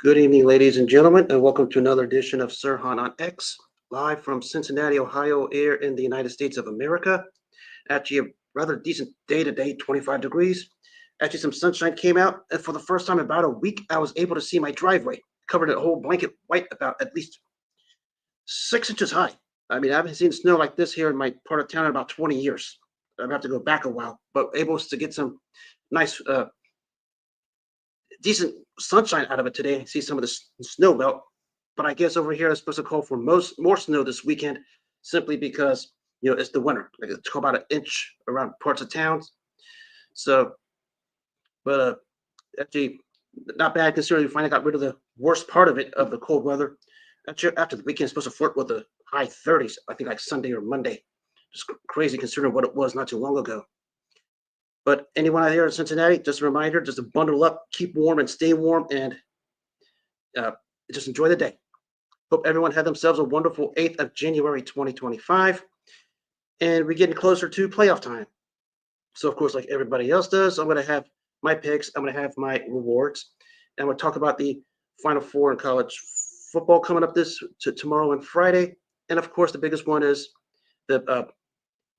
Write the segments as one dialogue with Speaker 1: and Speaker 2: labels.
Speaker 1: Good evening, ladies and gentlemen, and welcome to another edition of Sirhan on X, live from Cincinnati, Ohio, here in the United States of America. Actually, a rather decent day today, 25 degrees. Actually, some sunshine came out, and for the first time in about a week, I was able to see my driveway covered in a whole blanket white, about at least 6 inches high. I mean, I haven't seen snow like this here in my part of town in about 20 years. I'm have to go back a while, but able to get some nice decent sunshine out of it today. See some of the snow melt, but I guess over here it's supposed to call for more snow this weekend, simply because it's the winter. Like it's called about an inch around parts of towns. So, but actually, not bad considering we finally got rid of the worst part of it of the cold weather. Actually, after the weekend, it's supposed to flirt with the high 30s. I think like Sunday or Monday. Just crazy considering what it was not too long ago. But anyone out here in Cincinnati, just a reminder, just to bundle up, keep warm and stay warm, and just enjoy the day. Hope everyone had themselves a wonderful 8th of January 2025. And we're getting closer to playoff time. So, of course, like everybody else does, I'm going to have my picks. I'm going to have my rewards. And I'm going to talk about the Final Four in college football coming up tomorrow and Friday. And, of course, the biggest one is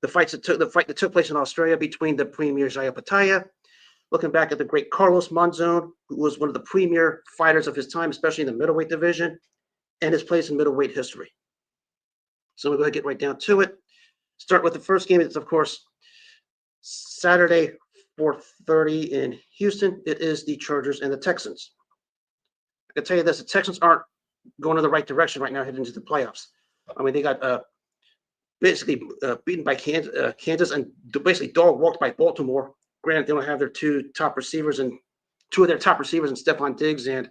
Speaker 1: the fight that took place in Australia between the premier Jai Opetaia, looking back at the great Carlos Monzon, who was one of the premier fighters of his time, especially in the middleweight division, and his place in middleweight history. So we're going to get right down to it. Start with the first game. It's, of course, Saturday, 4:30 in Houston. It is the Chargers and the Texans. I can tell you this, the Texans aren't going in the right direction right now heading into the playoffs. I mean, they got basically beaten by Kansas and basically dog walked by Baltimore. Granted, they don't have their two of their top receivers and Stephon Diggs and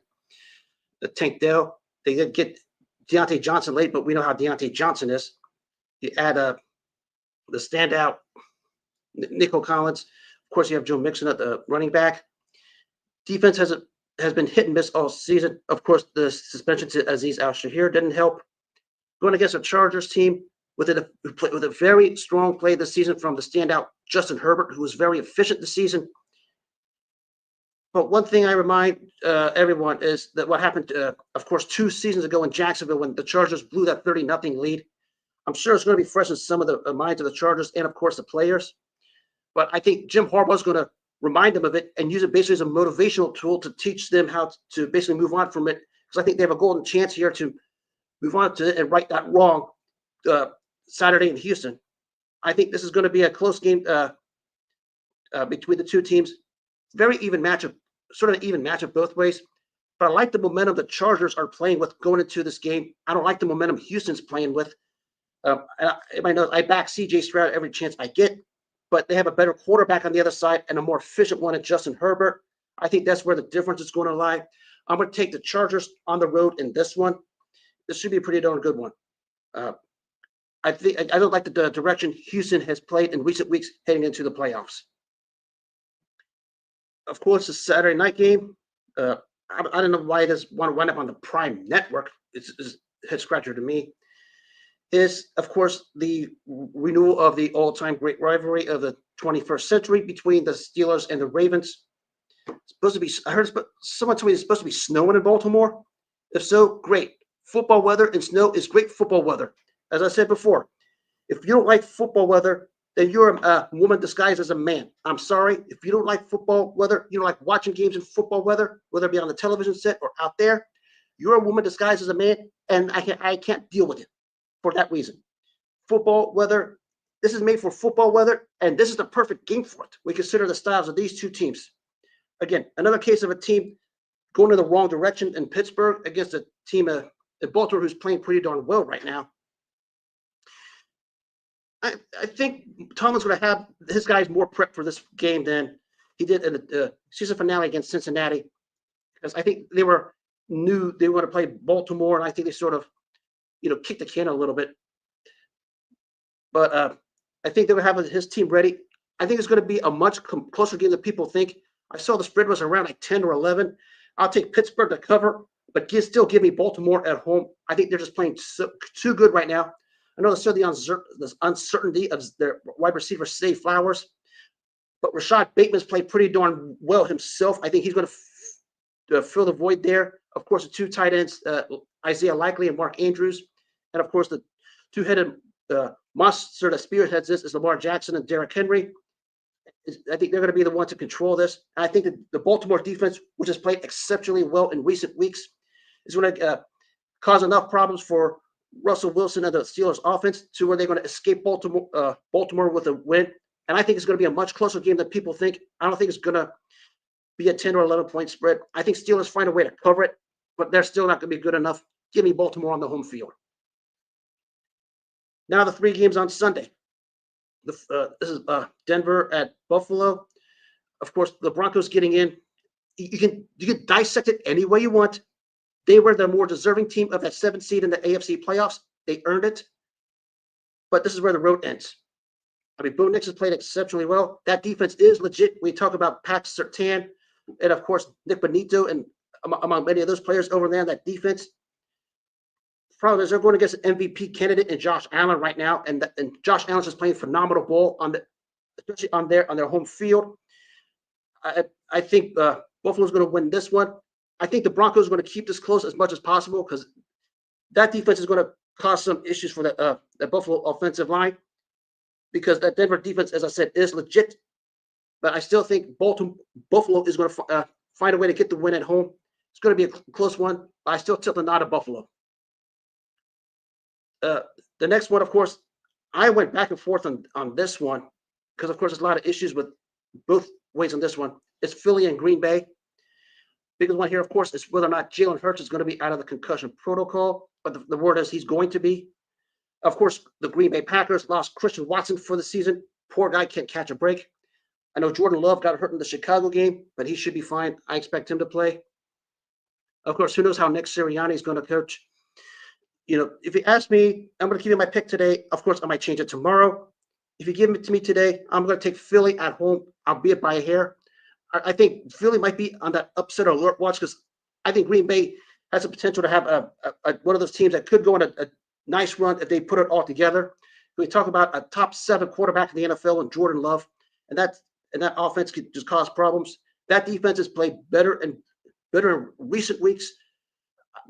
Speaker 1: Tank Dell. They did get Deontay Johnson late, but we know how Deontay Johnson is. You add the standout Nico Collins. Of course, you have Joe Mixon at the running back. Defense has been hit and miss all season. Of course, the suspension to Azeez Al-Shahir didn't help. Going against a Chargers team with a very strong play this season from the standout Justin Herbert, who was very efficient this season. But one thing I remind everyone is that what happened, of course, 2 seasons ago in Jacksonville when the Chargers blew that 30-0 lead. I'm sure it's going to be fresh in some of the minds of the Chargers and, of course, the players. But I think Jim Harbaugh is going to remind them of it and use it basically as a motivational tool to teach them how to basically move on from it. Because I think they have a golden chance here to move on to it and right that wrong Saturday in Houston. I think this is going to be a close game between the two teams. Very even matchup, sort of an even matchup both ways. But I like the momentum the Chargers are playing with going into this game. I don't like the momentum Houston's playing with. I back C.J. Stroud every chance I get, but they have a better quarterback on the other side and a more efficient one in Justin Herbert. I think that's where the difference is going to lie. I'm going to take the Chargers on the road in this one. This should be a pretty darn good one. I don't like the direction Houston has played in recent weeks heading into the playoffs. Of course, the Saturday night game. I don't know why it does want to wind up on the Prime Network. It's a head scratcher to me. Is, of course, the renewal of the all-time great rivalry of the 21st century between the Steelers and the Ravens. It's supposed to be. I heard someone told me it's supposed to be snowing in Baltimore. If so, great. Football weather and snow is great football weather. As I said before, if you don't like football weather, then you're a woman disguised as a man. I'm sorry. If you don't like football weather, you don't like watching games in football weather, whether it be on the television set or out there, you're a woman disguised as a man, and I can't deal with it for that reason. Football weather, this is made for football weather, and this is the perfect game for it. We consider the styles of these two teams. Again, another case of a team going in the wrong direction in Pittsburgh against a team in Baltimore who's playing pretty darn well right now. I think Tomlin's going to have his guys more prepped for this game than he did in the season finale against Cincinnati, because I think they knew they were going to play Baltimore, and I think they sort of, kicked the can a little bit. But I think they would have his team ready. I think it's going to be a much closer game than people think. I saw the spread was around like 10 or 11. I'll take Pittsburgh to cover, but still give me Baltimore at home. I think they're just playing too good right now. I know the uncertainty of their wide receiver, Zay Flowers, but Rashad Bateman's played pretty darn well himself. I think he's going to fill the void there. Of course, the two tight ends, Isaiah Likely and Mark Andrews. And of course, the two-headed monster that spearheads this is Lamar Jackson and Derrick Henry. I think they're going to be the ones to control this. And I think that the Baltimore defense, which has played exceptionally well in recent weeks, is going to cause enough problems for Russell Wilson and the Steelers offense to where they're going to escape Baltimore with a win. And I think it's going to be a much closer game than people think. I don't think it's going to be a 10 or 11 point spread. I think Steelers find a way to cover it, but they're still not going to be good enough. Give me Baltimore on the home field. Now the three games on Sunday. This is Denver at Buffalo. Of course, the Broncos getting in. You can dissect it any way you want. They were the more deserving team of that 7th seed in the AFC playoffs. They earned it. But this is where the road ends. I mean, Bo Nix has played exceptionally well. That defense is legit. We talk about Pax Surtain and, of course, Nick Bonito and among many of those players over there on that defense. Problem is they're going against an MVP candidate in Josh Allen right now, and Josh Allen's just playing phenomenal ball especially on their home field. I think Buffalo's going to win this one. I think the Broncos are going to keep this close as much as possible because that defense is going to cause some issues for the Buffalo offensive line because that Denver defense, as I said, is legit. But I still think Buffalo is going to find a way to get the win at home. It's going to be a close one. But I still tilt the nod of Buffalo. The next one, of course, I went back and forth on this one because, of course, there's a lot of issues with both ways on this one. It's Philly and Green Bay. Biggest one here, of course, is whether or not Jalen Hurts is going to be out of the concussion protocol. But the word is he's going to be. Of course, the Green Bay Packers lost Christian Watson for the season. Poor guy can't catch a break. I know Jordan Love got hurt in the Chicago game, but he should be fine. I expect him to play. Of course, who knows how Nick Sirianni is going to coach. If you ask me, I'm going to give you my pick today. Of course, I might change it tomorrow. If you give it to me today, I'm going to take Philly at home, albeit by a hair. I think Philly might be on that upset alert watch because I think Green Bay has the potential to have one of those teams that could go on a nice run if they put it all together. We talk about a top 7 quarterback in the NFL and Jordan Love, and that offense could just cause problems. That defense has played better in recent weeks.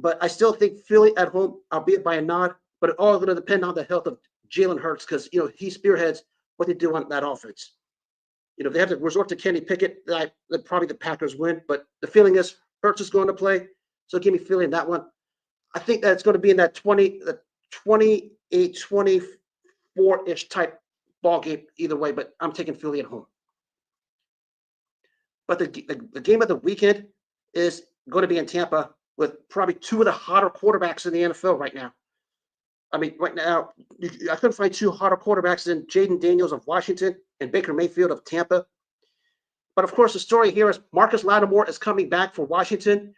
Speaker 1: But I still think Philly at home, albeit by a nod, but it's all going to depend on the health of Jalen Hurts because, he spearheads what they do on that offense. If they have to resort to Kenny Pickett, then probably the Packers win. But the feeling is Hurts is going to play. So give me Philly in that one. I think that it's going to be in that 28-24-ish type ball game either way, but I'm taking Philly at home. But the game of the weekend is going to be in Tampa with probably 2 of the hotter quarterbacks in the NFL right now. I mean, right now, I couldn't find 2 hotter quarterbacks than Jaden Daniels of Washington and Baker Mayfield of Tampa. But, of course, the story here is Marcus Lattimore is coming back for Washington.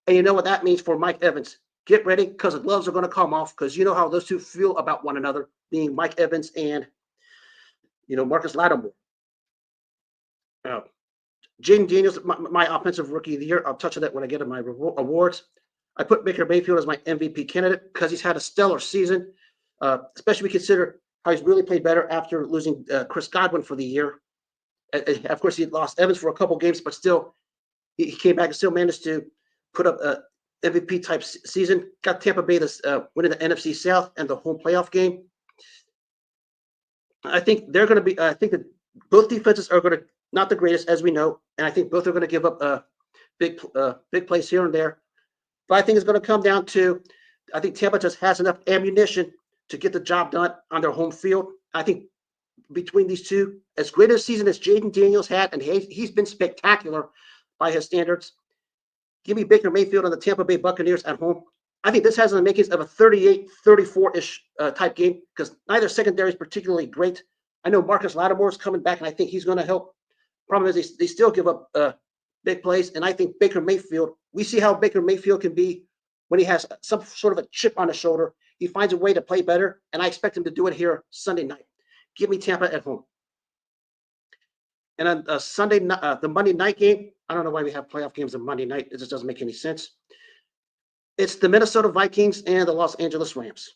Speaker 1: And you know what that means for Mike Evans. Get ready because the gloves are going to come off because you know how those two feel about one another, being Mike Evans and, Marcus Lattimore. Jaden Daniels, my offensive rookie of the year. I'll touch on that when I get to my awards. I put Baker Mayfield as my MVP candidate because he's had a stellar season, especially we consider how he's really played better after losing Chris Godwin for the year. And of course, he lost Evans for a couple games, but still, he came back and still managed to put up a MVP type season. Got Tampa Bay winning the NFC South and the home playoff game. I think they're going to be. I think that both defenses are going to not the greatest, as we know, and I think both are going to give up big plays here and there. But I think it's going to come down to, I think Tampa just has enough ammunition to get the job done on their home field. I think between these two, as great a season as Jaden Daniels had, and he's been spectacular by his standards, give me Baker Mayfield and the Tampa Bay Buccaneers at home. I think this has the makings of a 38-34-ish type game because neither secondary is particularly great. I know Marcus Lattimore is coming back, and I think he's going to help. Problem is they still give up big plays, and I think Baker Mayfield, we see how Baker Mayfield can be when he has some sort of a chip on his shoulder. He finds a way to play better, and I expect him to do it here Sunday night. Give me Tampa at home. And on Sunday, the Monday night game, I don't know why we have playoff games on Monday night. It just doesn't make any sense. It's the Minnesota Vikings and the Los Angeles Rams.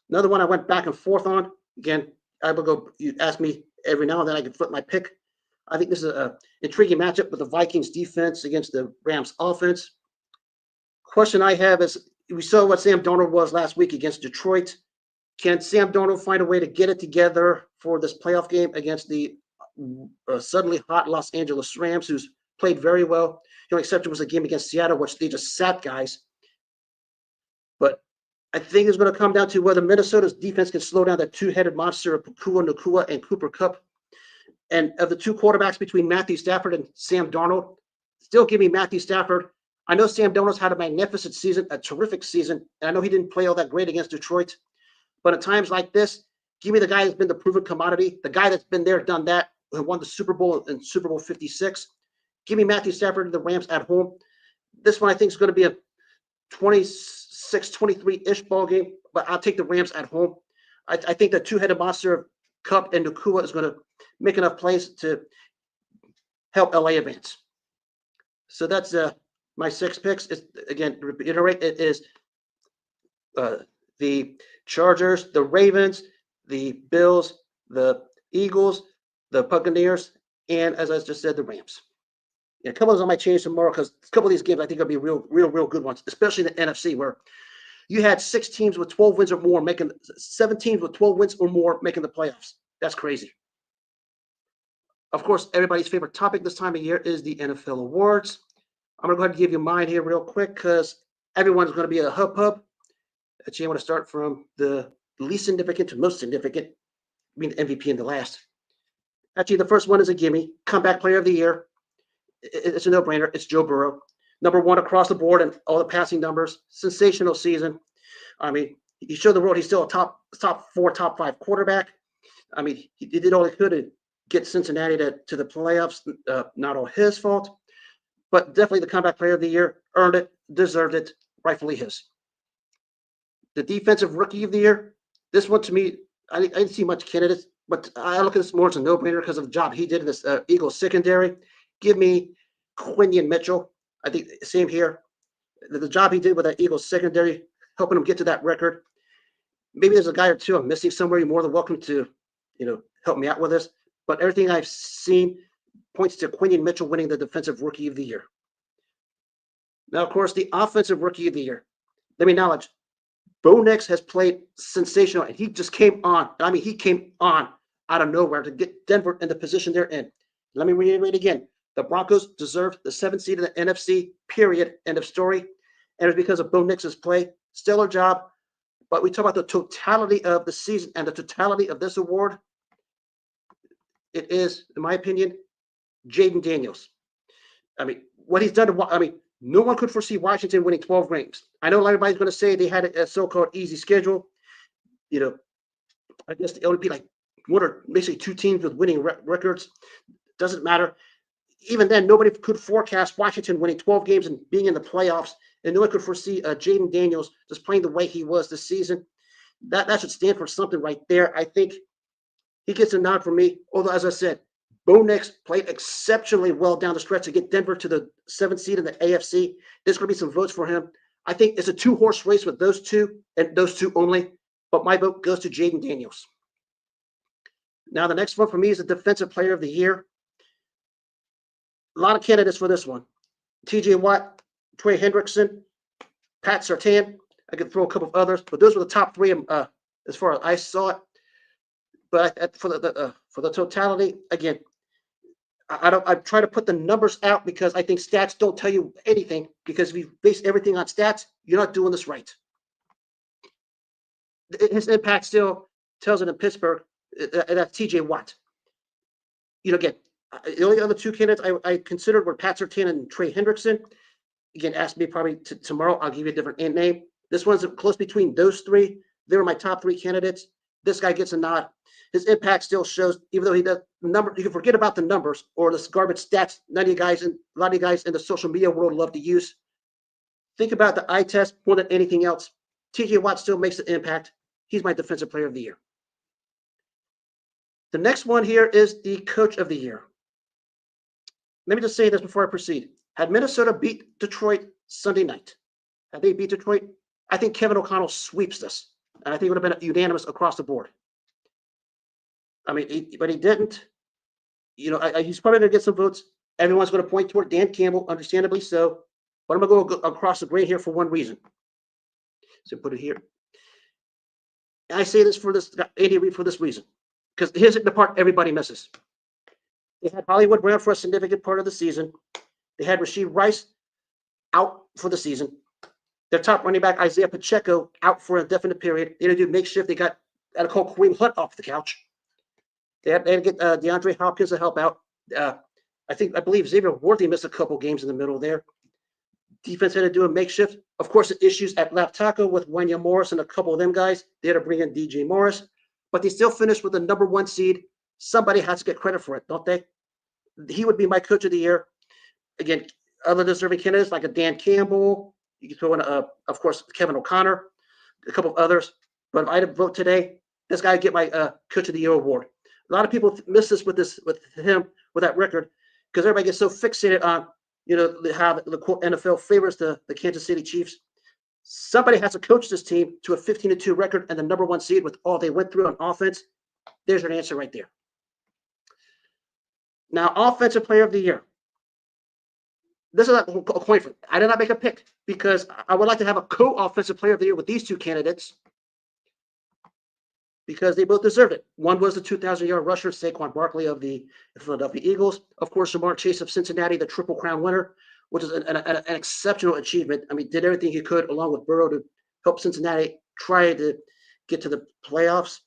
Speaker 1: Another one I went back and forth on. Again, I will go, you ask me every now and then, I can flip my pick. I think this is an intriguing matchup with the Vikings defense against the Rams offense. Question I have is, we saw what Sam Darnold was last week against Detroit. Can Sam Darnold find a way to get it together for this playoff game against the suddenly hot Los Angeles Rams, who's played very well? The only exception was a game against Seattle, which they just sat guys. But I think it's going to come down to whether Minnesota's defense can slow down that two-headed monster of Puka Nacua and Cooper Kupp. And of the two quarterbacks between Matthew Stafford and Sam Darnold, still give me Matthew Stafford. I know Sam Darnold's had a magnificent season, a terrific season, and I know he didn't play all that great against Detroit. But at times like this, give me the guy that's been the proven commodity, the guy that's been there, done that, who won the Super Bowl in Super Bowl 56. Give me Matthew Stafford and the Rams at home. This one I think is going to be a 26-23-ish ball game, but I'll take the Rams at home. I think the two-headed monster of Kupp and Nacua is going to make enough plays to help LA advance. So that's my 6 picks. Is, again, to reiterate, it is the Chargers, the Ravens, the Bills, the Eagles, the Buccaneers, and as I just said, the Rams. Yeah, a couple of those I might change tomorrow because a couple of these games I think will be real good ones, especially in the NFC, where you had 6 teams with 12 wins or more making 7 teams with 12 wins or more making the playoffs. That's crazy. Of course, everybody's favorite topic this time of year is the NFL awards. I'm going to go ahead and give you mine here real quick because everyone's going to be a hub. Actually, I want to start from the least significant to most significant. I mean, MVP in the last. Actually, the first one is a gimme. Comeback player of the year. It's a no-brainer. It's Joe Burrow. Number 1 across the board and all the passing numbers. Sensational season. I mean, he showed the world he's still a top 4, top 5 quarterback. I mean, he did all he could to get Cincinnati to the playoffs. Not all his fault, but definitely the comeback player of the year. Earned it, deserved it, rightfully his. The defensive rookie of the year. This one to me, I didn't see much candidates, but I look at this more as a no-brainer because of the job he did in this Eagles secondary. Give me Quinion Mitchell. I think same here. The job he did with that Eagles secondary, helping him get to that record. Maybe there's a guy or two I'm missing somewhere. You're more than welcome to, help me out with this. But everything I've seen points to Quinion Mitchell winning the defensive rookie of the year. Now, of course, the offensive rookie of the year. Let me acknowledge, Bo Nix has played sensational, and he just came on. I mean, he came on out of nowhere to get Denver in the position they're in. Let me reiterate again. The Broncos deserved the 7th seed in the NFC, period, end of story. And it's because of Bo Nix's play. Stellar job. But we talk about the totality of the season and the totality of this award. It is, in my opinion, Jaden Daniels. I mean, what he's done no one could foresee Washington winning 12 games. I know everybody's going to say they had a so-called easy schedule. I guess they only be like 1 or basically 2 teams with winning records. Doesn't matter. Even then, nobody could forecast Washington winning 12 games and being in the playoffs, and no one could foresee Jaden Daniels just playing the way he was this season. That should stand for something right there. I think he gets a nod from me. Although, as I said, Bo Nix played exceptionally well down the stretch to get Denver to the 7th seed in the AFC. There's going to be some votes for him. I think it's a 2-horse race with those two and those two only, but my vote goes to Jaden Daniels. Now, the next one for me is the defensive player of the year. A lot of candidates for this one. TJ Watt, Trey Hendrickson, Pat Surtain. I could throw a couple of others, but those were the top 3 as far as I saw it. But for the totality, again, I try to put the numbers out because I think stats don't tell you anything, because if you base everything on stats, you're not doing this right. His impact still tells it in Pittsburgh. That's TJ Watt. Again, the only other 2 candidates I considered were Pat Surtain and Trey Hendrickson. Again, ask me probably tomorrow. I'll give you a different name. This one's close between those 3. They were my top 3 candidates. This guy gets a nod. His impact still shows, even though he does number. You can forget about the numbers or this garbage stats. A lot of you guys in the social media world love to use. Think about the eye test more than anything else. TJ Watt still makes an impact. He's my defensive player of the year. The next one here is the coach of the year. Let me just say this before I proceed. Had Minnesota beat Detroit Sunday night, had they beat Detroit, I think Kevin O'Connell sweeps this. And I think it would have been unanimous across the board. I mean, but he didn't. He's probably going to get some votes. Everyone's going to point toward Dan Campbell, understandably so. But I'm going to go across the grain here for one reason. So put it here. And I say this for this Andy Reid for this reason, because here's the part everybody misses. They had Hollywood Brown for a significant part of the season. They had Rashee Rice out for the season. Their top running back, Isaiah Pacheco, out for an indefinite period. They had to do makeshift. They had to call Kareem Hunt off the couch. They had to get DeAndre Hopkins to help out. I believe Xavier Worthy missed a couple games in the middle there. Defense had to do a makeshift. Of course, the issues at left tackle with Wanya Morris and a couple of them guys. They had to bring in DJ Morris, but they still finished with the number 1 seed. Somebody has to get credit for it, don't they? He would be my coach of the year. Again, other deserving candidates like a Dan Campbell. You can throw in, of course, Kevin O'Connor, a couple of others. But if I had to vote today, this guy would get my coach of the year award. A lot of people miss this with him with that record because everybody gets so fixated on how the NFL favors the Kansas City Chiefs. Somebody has to coach this team to a 15-2 record and the number 1 seed with all they went through on offense. There's your answer right there. Now, Offensive Player of the Year. This is a coin flip. I did not make a pick because I would like to have a co-Offensive Player of the Year with these two candidates because they both deserved it. One was the 2,000-yard rusher, Saquon Barkley of the Philadelphia Eagles. Of course, Jamar Chase of Cincinnati, the Triple Crown winner, which is an exceptional achievement. I mean, did everything he could along with Burrow to help Cincinnati try to get to the playoffs,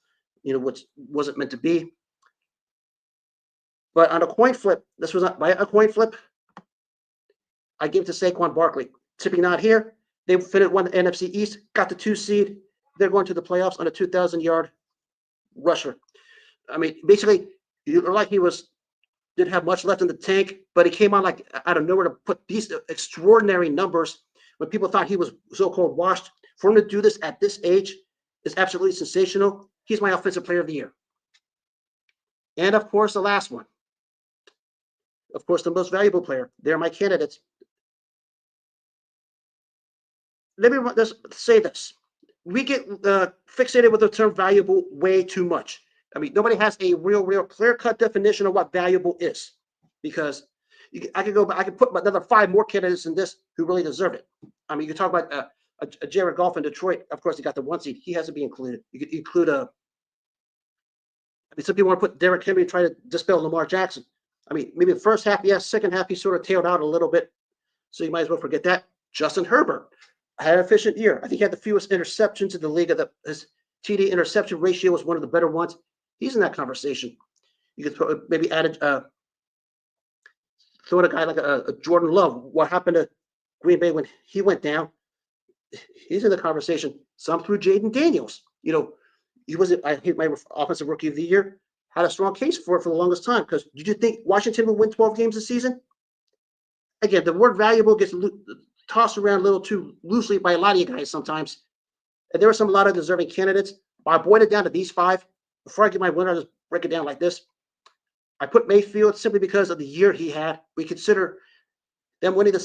Speaker 1: which wasn't meant to be. But on a coin flip, this was not by a coin flip. I give it to Saquon Barkley. Tipping not here. They won the NFC East, got the 2 seed. They're going to the playoffs on a 2,000-yard rusher. I mean, basically, he looked like he didn't have much left in the tank, but he came on like out of nowhere to put these extraordinary numbers when people thought he was so-called washed. For him to do this at this age is absolutely sensational. He's my Offensive Player of the Year. And, of course, the last one. Of course, the most valuable player. They're my candidates. Let me just say this. We get fixated with the term valuable way too much. I mean, nobody has a real clear-cut definition of what valuable is because I could put another 5 more candidates in this who really deserve it. I mean, you could talk about a Jared Goff in Detroit. Of course, he got the 1 seed. He has to be included. You could include some people want to put Derrick Henry and try to dispel Lamar Jackson. I mean, maybe the first half, yes. Second half, he sort of tailed out a little bit. So you might as well forget that. Justin Herbert had an efficient year. I think he had the fewest interceptions in the league. His TD interception ratio was one of the better ones. He's in that conversation. You could maybe add throw in a guy like a Jordan Love. What happened to Green Bay when he went down? He's in the conversation. Some through Jaden Daniels. He was my offensive rookie of the year. Had a strong case for it for the longest time because did you think Washington would win 12 games this season? Again, the word valuable gets tossed around a little too loosely by a lot of you guys sometimes. And there were a lot of deserving candidates. I boiled it down to these 5. Before I get my winner, I'll just break it down like this. I put Mayfield simply because of the year he had. We consider them winning the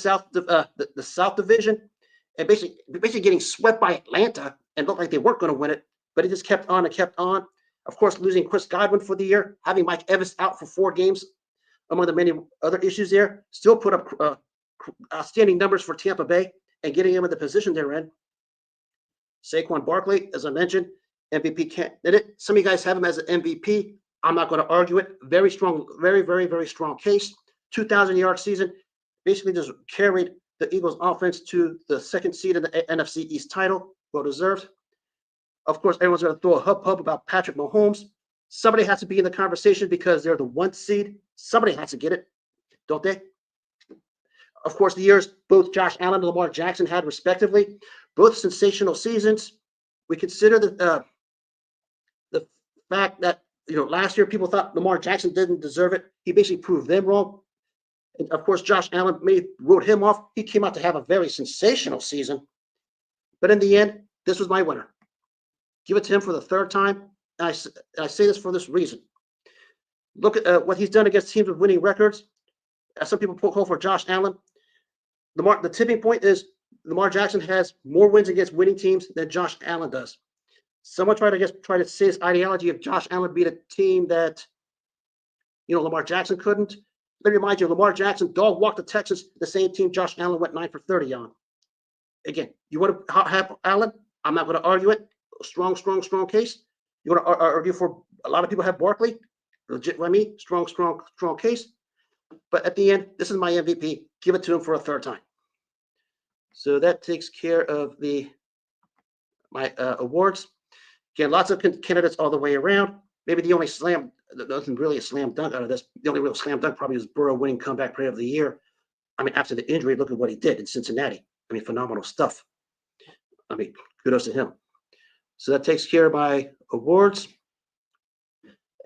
Speaker 1: South Division and basically getting swept by Atlanta and looked like they weren't going to win it, but he just kept on and kept on. Of course, losing Chris Godwin for the year, having Mike Evans out for 4 games, among the many other issues there, still put up outstanding numbers for Tampa Bay and getting him in the position they're in. Saquon Barkley, as I mentioned, MVP candidate. Some of you guys have him as an MVP. I'm not going to argue it. Very strong, very strong case. 2,000-yard season. Basically just carried the Eagles offense to the 2nd seed in the NFC East title. Well deserved. Of course, everyone's going to throw a hub about Patrick Mahomes. Somebody has to be in the conversation because they're the 1 seed. Somebody has to get it, don't they? Of course, the years both Josh Allen and Lamar Jackson had respectively, both sensational seasons. We consider the fact that last year people thought Lamar Jackson didn't deserve it. He basically proved them wrong. And of course, Josh Allen wrote him off. He came out to have a very sensational season. But in the end, this was my winner. Give it to him for the 3rd time. And I say this for this reason. Look at what he's done against teams with winning records. As some people call for Josh Allen. The tipping point is Lamar Jackson has more wins against winning teams than Josh Allen does. Someone try to say this ideology of Josh Allen beat a team that, Lamar Jackson couldn't. Let me remind you, Lamar Jackson dog walked the Texans, the same team Josh Allen went 9 for 30 on. Again, you want to have Allen? I'm not going to argue it. Strong case. You want to argue for a lot of people have Barkley? Legit, strong case. But at the end, this is my MVP. Give it to him for a third time. So that takes care of my awards. Again, lots of candidates all the way around. Maybe the only wasn't really a slam dunk out of this. The only real slam dunk probably was Burrow winning comeback player of the year. After the injury, look at what he did in Cincinnati. Phenomenal stuff. Kudos to him. So that takes care of my awards.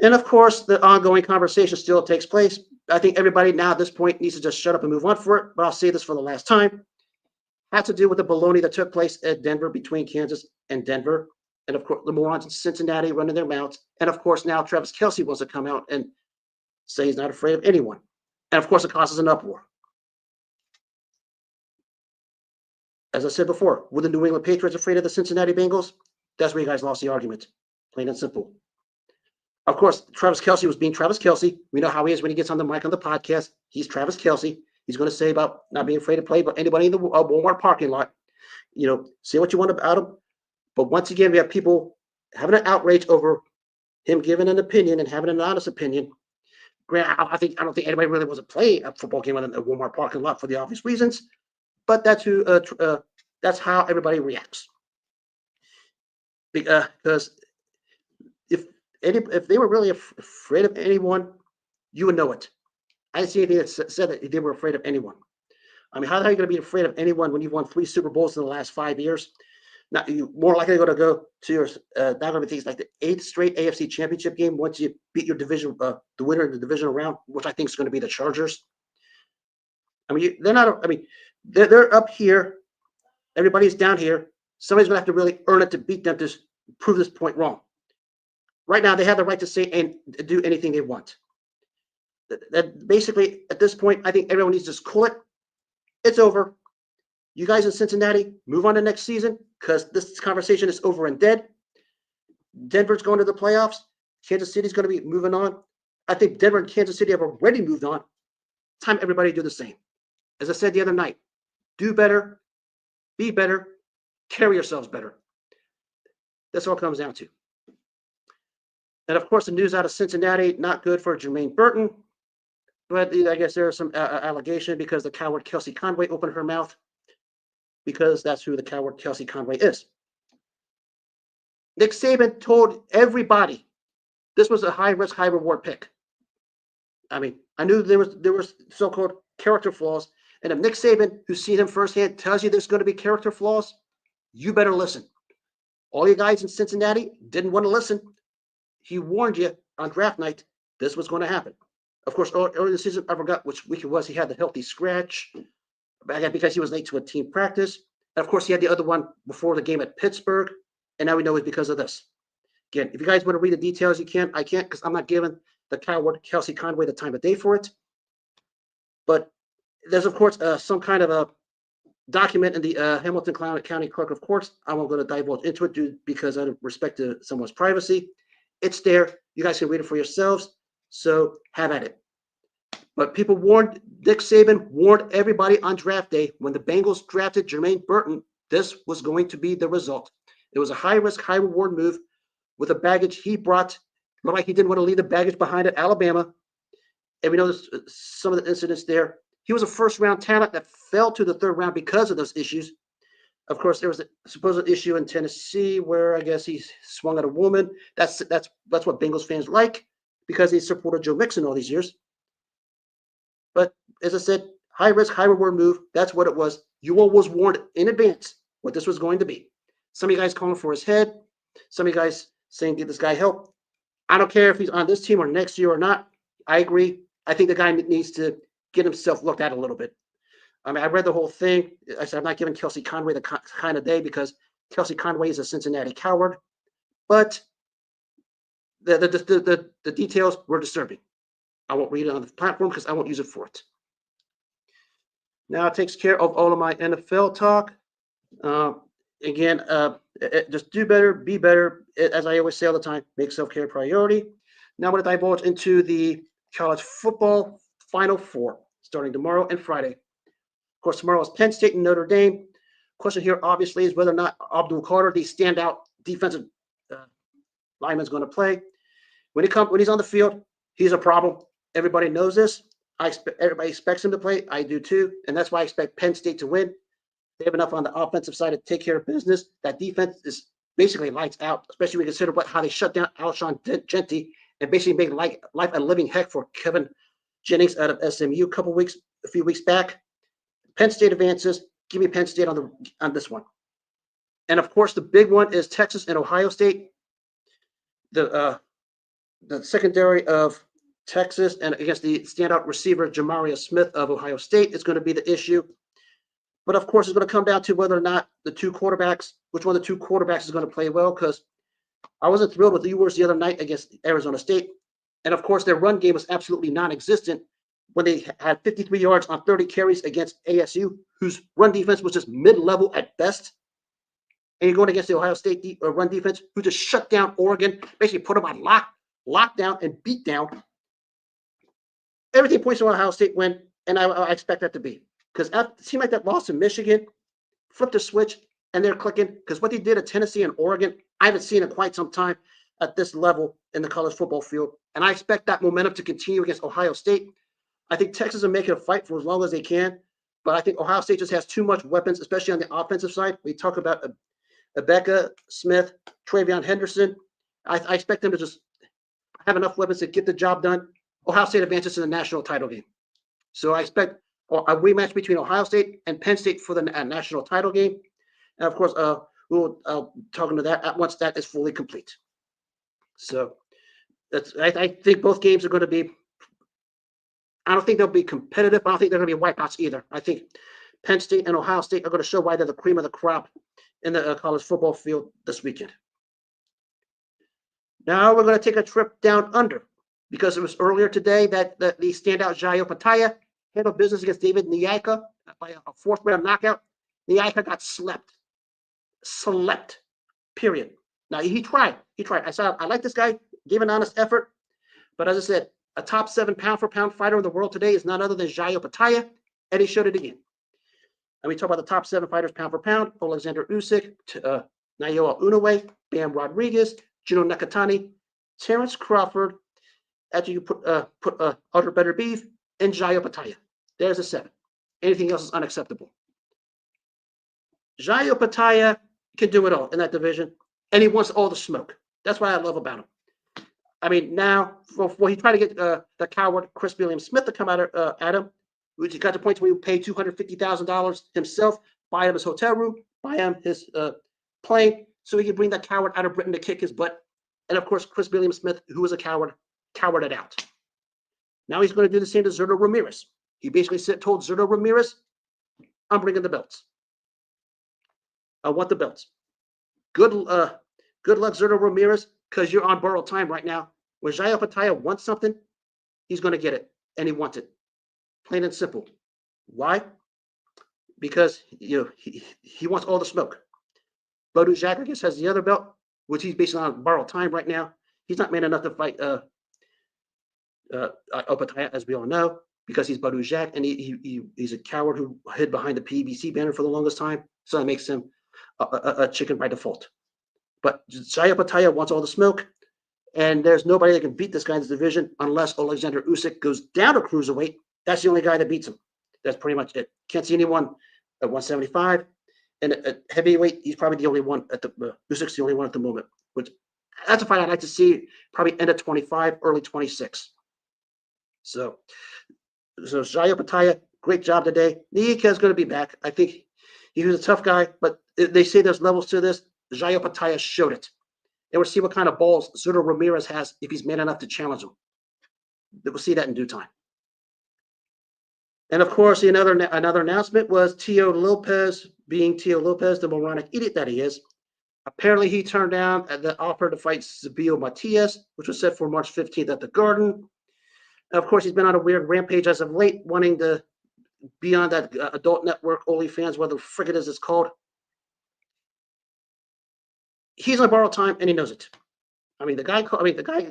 Speaker 1: And of course, the ongoing conversation still takes place. I think everybody now at this point needs to just shut up and move on for it. But I'll say this for the last time. Had to do with the baloney that took place at Denver between Kansas and Denver. And of course, the morons in Cincinnati running their mouths. And of course, now Travis Kelce wants to come out and say he's not afraid of anyone. And of course, it causes an uproar. As I said before, were the New England Patriots afraid of the Cincinnati Bengals? That's where you guys lost the argument. Plain and simple. Of course, Travis Kelce was being Travis Kelce. We know how he is when he gets on the mic on the podcast. He's Travis Kelce. He's going to say about not being afraid to play about anybody in the Walmart parking lot. Say what you want about him. But once again, we have people having an outrage over him giving an opinion and having an honest opinion. I don't think anybody really wants to play a football game in a Walmart parking lot for the obvious reasons. But that's how everybody reacts. Because if they were really afraid of anyone, you would know it. I didn't see anything that said that they were afraid of anyone. How the hell are you going to be afraid of anyone when you've won 3 Super Bowls in the last 5 years? Not you more likely going to go to your not going to be things like the 8th straight AFC Championship game once you beat your division, the winner in the divisional round, which I think is going to be the Chargers. They're not. They're up here. Everybody's down here. Somebody's going to have to really earn it to beat them to prove this point wrong. Right now, they have the right to say and do anything they want. That basically, at this point, I think everyone needs to just cool it. It's over. You guys in Cincinnati, move on to next season because this conversation is over and dead. Denver's going to the playoffs. Kansas City's going to be moving on. I think Denver and Kansas City have already moved on. Time everybody do the same. As I said the other night, do better, be better, carry yourselves better. That's all it comes down to. And of course, the news out of Cincinnati, not good for Jermaine Burton. But I guess there is some allegation because the coward Kelsey Conway opened her mouth. Because that's who the coward Kelsey Conway is. Nick Saban told everybody this was a high-risk, high-reward pick. I knew there was so-called character flaws. And if Nick Saban, who's seen him firsthand, tells you there's going to be character flaws, you better listen. All you guys in Cincinnati didn't want to listen. He warned you on draft night this was going to happen. Of course, early in the season, I forgot which week it was. He had the healthy scratch because he was late to a team practice. And of course, he had the other one before the game at Pittsburgh. And now we know it's because of this. Again, if you guys want to read the details, you can. I can't because I'm not giving the coward Kelsey Conway the time of day for it. But there's, of course, some kind of a document in the Hamilton County Clerk of Courts. I won't go to divulge into it because out of respect to someone's privacy. It's there. You guys can read it for yourselves. So have at it. But people warned, Nick Saban warned everybody on draft day when the Bengals drafted Jermaine Burton, this was going to be the result. It was a high-risk, high-reward move with a baggage he brought. Looked like he didn't want to leave the baggage behind at Alabama. And we know some of the incidents there. He was a first-round talent that fell to the third round because of those issues. Of course, there was a supposed issue in Tennessee where I guess he swung at a woman. That's what Bengals fans like because he supported Joe Mixon all these years. But as I said, high risk, high reward move. That's what it was. You all was warned in advance what this was going to be. Some of you guys calling for his head. Some of you guys saying, give this guy help. I don't care if he's on this team or next year or not. I agree. I think the guy needs to get himself looked at a little bit. I read the whole thing. I said, I'm not giving Kelsey Conway the kind of day because Kelsey Conway is a Cincinnati coward. But the details were disturbing. I won't read it on the platform because I won't use it for it. Now it takes care of all of my NFL talk. Again, just do better, be better. As I always say all the time, make self-care a priority. Now I'm going to divulge into the college football Final Four starting tomorrow and Friday. Of course, tomorrow is Penn State and Notre Dame. Question here, obviously, is whether or not Abdul Carter, the standout defensive lineman, is going to play. When he's on the field, he's a problem. Everybody knows this. Everybody expects him to play. I do too, and that's why I expect Penn State to win. They have enough on the offensive side to take care of business. That defense is basically lights out, especially when you consider how they shut down Alshon Jeanty and basically made life a living heck for Kevin Jennings out of SMU a few weeks back. Penn State advances. Give me Penn State on this one. And of course, the big one is Texas and Ohio State. The secondary of Texas and against the standout receiver Jamarius Smith of Ohio State is going to be the issue. But of course, it's going to come down to whether or not which one of the two quarterbacks is going to play well, because I wasn't thrilled with the Ewers the other night against Arizona State. And of course, their run game was absolutely non-existent when they had 53 yards on 30 carries against ASU, whose run defense was just mid-level at best. And you're going against the Ohio State run defense, who just shut down Oregon, basically put them on lockdown and beat down. Everything points to Ohio State win, and I expect that to be. Because it seemed like that loss in Michigan flipped the switch, and they're clicking. Because what they did at Tennessee and Oregon, I haven't seen in quite some time at this level in the college football field. And I expect that momentum to continue against Ohio State. I think Texas will make it a fight for as long as they can. But I think Ohio State just has too much weapons, especially on the offensive side. We talk about Abeka, Smith, Travion Henderson. I expect them to just have enough weapons to get the job done. Ohio State advances to the national title game. So I expect a rematch between Ohio State and Penn State for the national title game. And of course, we'll talk into that once that is fully complete. So I think both games are going to be, I don't think they'll be competitive. I don't think they're going to be wipeouts either. I think Penn State and Ohio State are going to show why they're the cream of the crop in the college football field this weekend. Now we're going to take a trip down under, because it was earlier today that the standout Jai Opetaia handled business against David Nyika by a fourth-round knockout. Nyika got slept, period. Now, he tried. I like this guy, gave an honest effort. But as I said, a top 7 pound-for-pound fighter in the world today is none other than Jai Opetaia, and he showed it again. And we talk about the top 7 fighters pound-for-pound: Alexander Usyk, Naoya Inoue, Bam Rodriguez, Gino Nakatani, Terrence Crawford, after you put Ultra Better Beef, and Jai Opetaia. There's a 7. Anything else is unacceptable. Jai Opetaia can do it all in that division, and he wants all the smoke. That's what I love about him. I mean, now, he tried to get the coward Chris Williams-Smith to come out at him, which got to the point where he would pay $250,000 himself, buy him his hotel room, buy him his plane, so he could bring that coward out of Britain to kick his butt. And of course, Chris Williams-Smith, who was a coward, cowered it out. Now he's going to do the same to Zurdo Ramirez. He basically told Zurdo Ramirez, I'm bringing the belts. I want the belts. Good luck, Zurdo Ramirez, because you're on borrowed time right now. When Jai Opetaia wants something, he's going to get it, and he wants it. Plain and simple. Why? Because he wants all the smoke. Badou Jack, I guess, has the other belt, which he's basically on borrowed time right now. He's not man enough to fight Opetaia, as we all know, because he's Badou Jack, and he's a coward who hid behind the PBC banner for the longest time. So that makes him a chicken by default. But Jai Opetaia wants all the smoke, and there's nobody that can beat this guy in this division unless Alexander Usyk goes down to cruiserweight. That's the only guy that beats him. That's pretty much it. Can't see anyone at 175. And at heavyweight, he's probably the only one Usyk's the only one at the moment. Which that's a fight I'd like to see probably end of 25, early 26. So Jai Opetaia, great job today. Nyika is going to be back. I think he was a tough guy, but they say there's levels to this. Jai Opetaia showed it. And we'll see what kind of balls Zurdo Ramirez has if he's man enough to challenge him. We'll see that in due time. And of course, another announcement was Teo Lopez, being Teo Lopez, the moronic idiot that he is. Apparently, he turned down the offer to fight Zabio Matias, which was set for March 15th at the Garden. And of course, he's been on a weird rampage as of late, wanting to be on that adult network, OnlyFans, whatever the frick it is it's called. He's on borrowed time, and he knows it. I mean, the guy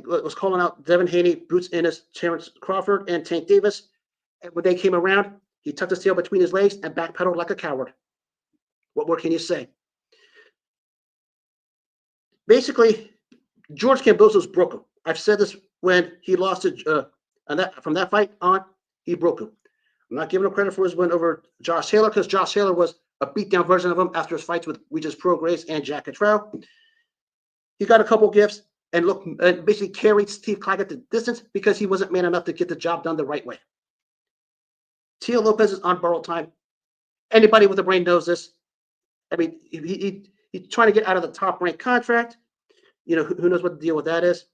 Speaker 1: was calling out Devin Haney, Boots Ennis, Terrence Crawford, and Tank Davis. And when they came around, he tucked his tail between his legs and backpedaled like a coward. What more can you say? Basically, George Kambosos broke him. I've said this when he lost to from that fight on, he broke him. I'm not giving him credit for his win over Josh Taylor because Josh Taylor was a beatdown version of him after his fights with Regis Prograis and Jack Cattrall. He got a couple gifts and basically carried Steve Claggett the distance because he wasn't man enough to get the job done the right way. Teo Lopez is on borrowed time. Anybody with a brain knows this. I mean, he's trying to get out of the top-ranked contract. You know, who knows what the deal with that is.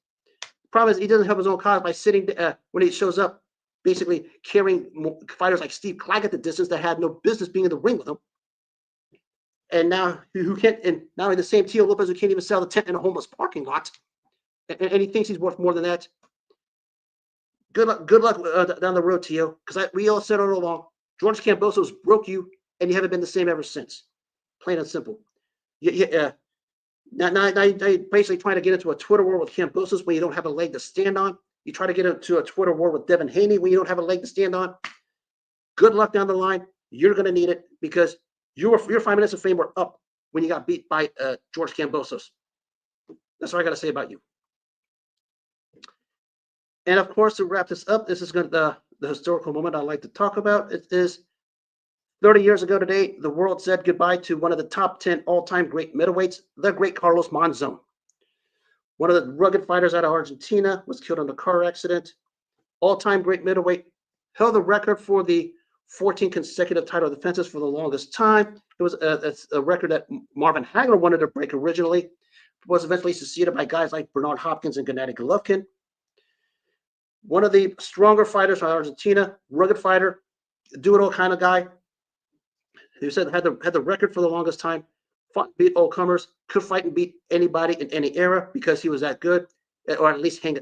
Speaker 1: The problem is he doesn't help his own cause by sitting when he shows up, basically carrying fighters like Steve Claggett the distance that had no business being in the ring with him. And now who can't, and now the same Teo Lopez who can't even sell the tent in a homeless parking lot, and he thinks he's worth more than that. Good luck down the road, Teo, because we all said all along, George Kambosos broke you, and you haven't been the same ever since. Plain and simple. Now you're basically trying to get into a Twitter war with Kambosos when you don't have a leg to stand on. You try to get into a Twitter war with Devin Haney when you don't have a leg to stand on. Good luck down the line. You're going to need it because your 5 minutes of fame were up when you got beat by George Kambosos. That's what I got to say about you. And of course, to wrap this up, this is the historical moment I'd like to talk about. It is 30 years ago today, the world said goodbye to one of the top 10 all-time great middleweights, the great Carlos Monzon. One of the rugged fighters out of Argentina, was killed in a car accident. All-time great middleweight, held the record for the 14 consecutive title defenses for the longest time. It was a record that Marvin Hagler wanted to break originally, but was eventually succeeded by guys like Bernard Hopkins and Gennady Golovkin. One of the stronger fighters from Argentina, rugged fighter, do-it-all kind of guy, who said had the record for the longest time, fought, beat all comers, could fight and beat anybody in any era because he was that good, or at least hang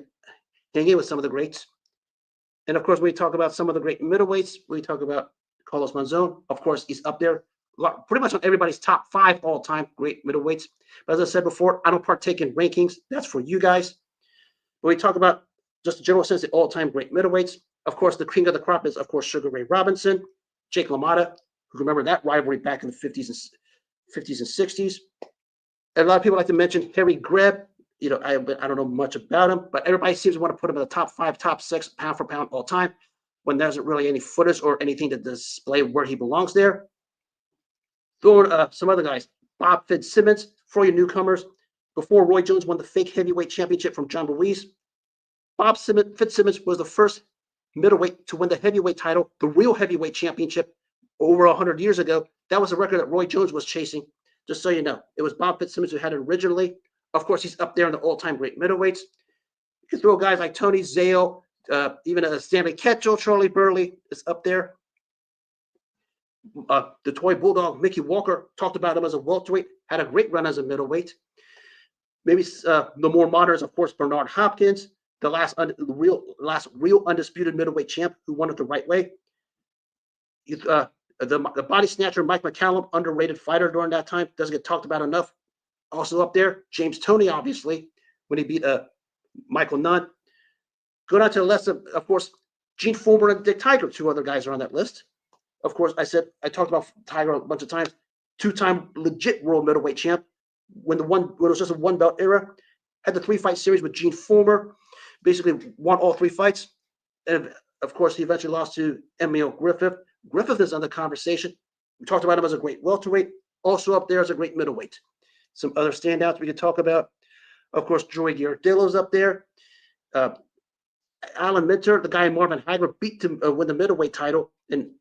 Speaker 1: in with some of the greats. And of course, we talk about some of the great middleweights. We talk about Carlos Monzon. Of course, he's up there pretty much on everybody's top 5 all-time great middleweights. But as I said before, I don't partake in rankings. That's for you guys. But we talk about just a general sense of all-time great middleweights. Of course, the king of the crop is, of course, Sugar Ray Robinson, Jake LaMotta, who remember that rivalry back in the 50s and 60s. And a lot of people like to mention Harry Greb. You know, I don't know much about him, but everybody seems to want to put him in the top 5, top 6, pound for pound all time, when there isn't really any footage or anything to display where he belongs there. Throwing some other guys, Bob Fitzsimmons, for your newcomers, before Roy Jones won the fake heavyweight championship from John Ruiz. Fitzsimmons was the first middleweight to win the heavyweight title, the real heavyweight championship, over 100 years ago. That was a record that Roy Jones was chasing, just so you know. It was Bob Fitzsimmons who had it originally. Of course, he's up there in the all-time great middleweights. You can throw guys like Tony Zale, even Stanley Ketchel, Charlie Burley is up there. The toy bulldog, Mickey Walker, talked about him as a welterweight, had a great run as a middleweight. Maybe the more moderns, of course, Bernard Hopkins, the last real undisputed middleweight champ who won it the right way. The body snatcher Mike McCallum, underrated fighter during that time, doesn't get talked about enough. Also up there, James Toney, obviously, when he beat Michael Nunn. Go down to the list of course, Gene Fullmer and Dick Tiger, 2 other guys are on that list. Of course, I talked about Tiger a bunch of times, 2-time legit world middleweight champ. When it was just a 1-belt era, had the 3-fight series with Gene Fullmer, basically won all 3 fights. And of course, he eventually lost to Emil Griffith. Griffith is on the conversation. We talked about him as a great welterweight, also up there as a great middleweight. Some other standouts we could talk about. Of course, Joey Giardillo's up there. Alan Minter, the guy Marvin Hagler beat to win the middleweight title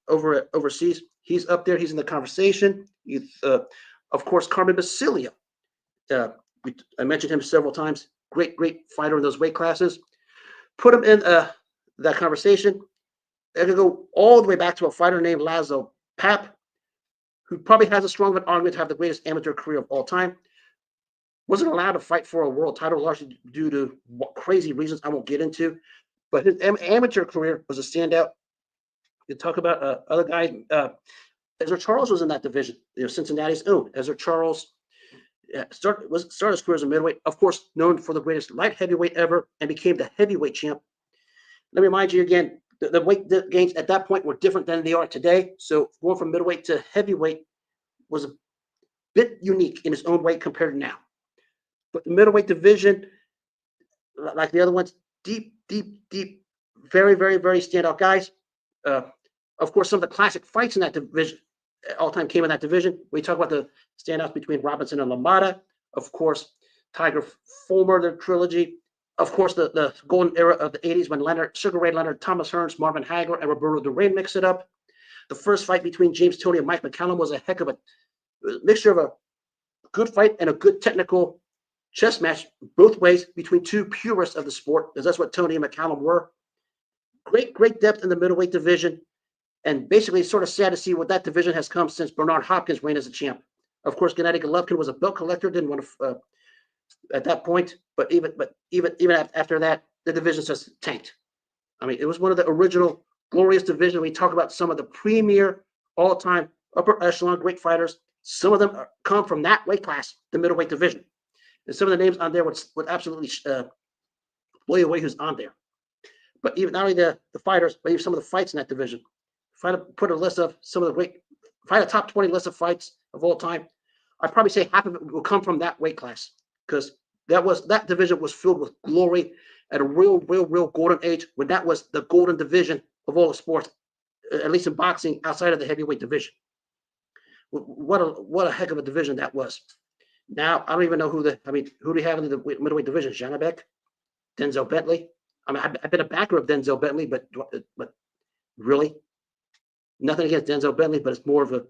Speaker 1: overseas. He's up there. He's in the conversation. Of course, Carmen Basilia. I mentioned him several times. Great fighter in those weight classes. Put him in that conversation. I could go all the way back to a fighter named Laszlo Papp, who probably has a strong argument to have the greatest amateur career of all time. Wasn't allowed to fight for a world title, largely due to crazy reasons I won't get into. But his amateur career was a standout. You talk about other guys. Ezra Charles was in that division. Cincinnati's own Ezra Charles. started his career as a middleweight, of course, known for the greatest light heavyweight ever, and became the heavyweight champ. Let me remind you again, the weight gains at that point were different than they are today. So going from middleweight to heavyweight was a bit unique in its own way compared to now. But the middleweight division, like the other ones, deep, very, very standout guys. Of course, some of the classic fights in that division, all-time came in that division. We talk about the standouts between Robinson and Lamada. Of course, Tiger Fulmer, the trilogy. Of course, the golden era of the 80s when Sugar Ray Leonard, Thomas Hearns, Marvin Hagler, and Roberto Duran mix it up. The first fight between James Toney and Mike McCallum was a heck of a mixture of a good fight and a good technical chess match both ways between two purists of the sport, because that's what Toney and McCallum were. Great depth in the middleweight division, and basically it's sort of sad to see what that division has come since Bernard Hopkins reigned as a champ. Of course, Gennady Golovkin was a belt collector, didn't want to at that point, but even after that, the division just tanked. I mean, it was one of the original glorious divisions. We talk about some of the premier all-time upper echelon great fighters. Some of them come from that weight class, the middleweight division. And some of the names on there would absolutely blow you away who's on there. But even not only the fighters, but even some of the fights in that division. If I put a list of some of the if I had a top 20 list of fights of all time, I'd probably say half of it will come from that weight class, because that division was filled with glory at a real golden age, when that was the golden division of all the sports, at least in boxing, outside of the heavyweight division. What a heck of a division that was. Now I don't even know who do you have in the middleweight division? Janabek, Denzel Bentley. I mean, I've been a backer of Denzel Bentley, but really, nothing against Denzel Bentley, but it's more of a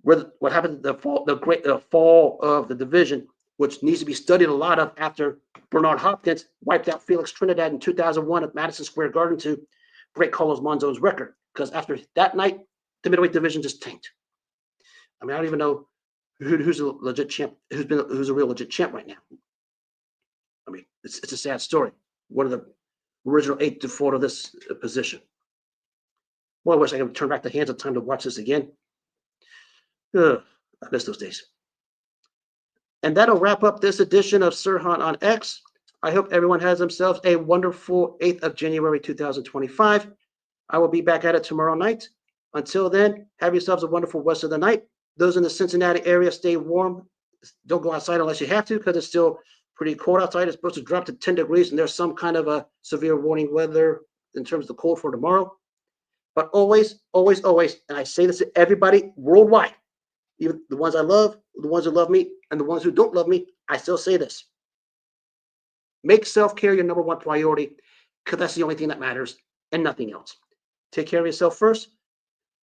Speaker 1: what happened, the fall of the division, which needs to be studied a lot of after Bernard Hopkins wiped out Felix Trinidad in 2001 at Madison Square Garden to break Carlos Monzon's record. Because after that night, the middleweight division just tanked. I mean, I don't even know who's a legit champ, who's a real legit champ right now. I mean, it's a sad story. One of the original 8 to 4 of this position. Boy, I wish I could turn back the hands of time to watch this again. I miss those days. And that'll wrap up this edition of Sirhan on X. I hope everyone has themselves a wonderful 8th of January 2025. I will be back at it tomorrow night. Until then, have yourselves a wonderful rest of the night. Those in the Cincinnati area, stay warm. Don't go outside unless you have to, because it's still pretty cold outside. It's supposed to drop to 10 degrees, and there's some kind of a severe warning weather in terms of the cold for tomorrow. But always, and I say this to everybody worldwide, even the ones I love, the ones who love me, and the ones who don't love me, I still say this. Make self-care your number one priority, because that's the only thing that matters and nothing else. Take care of yourself first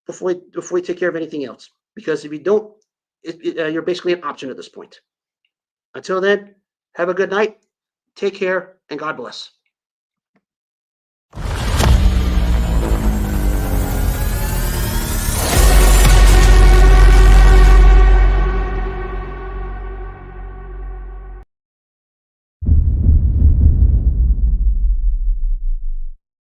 Speaker 1: before you take care of anything else. Because if you don't, you're basically an option at this point. Until then, have a good night, take care, and God bless.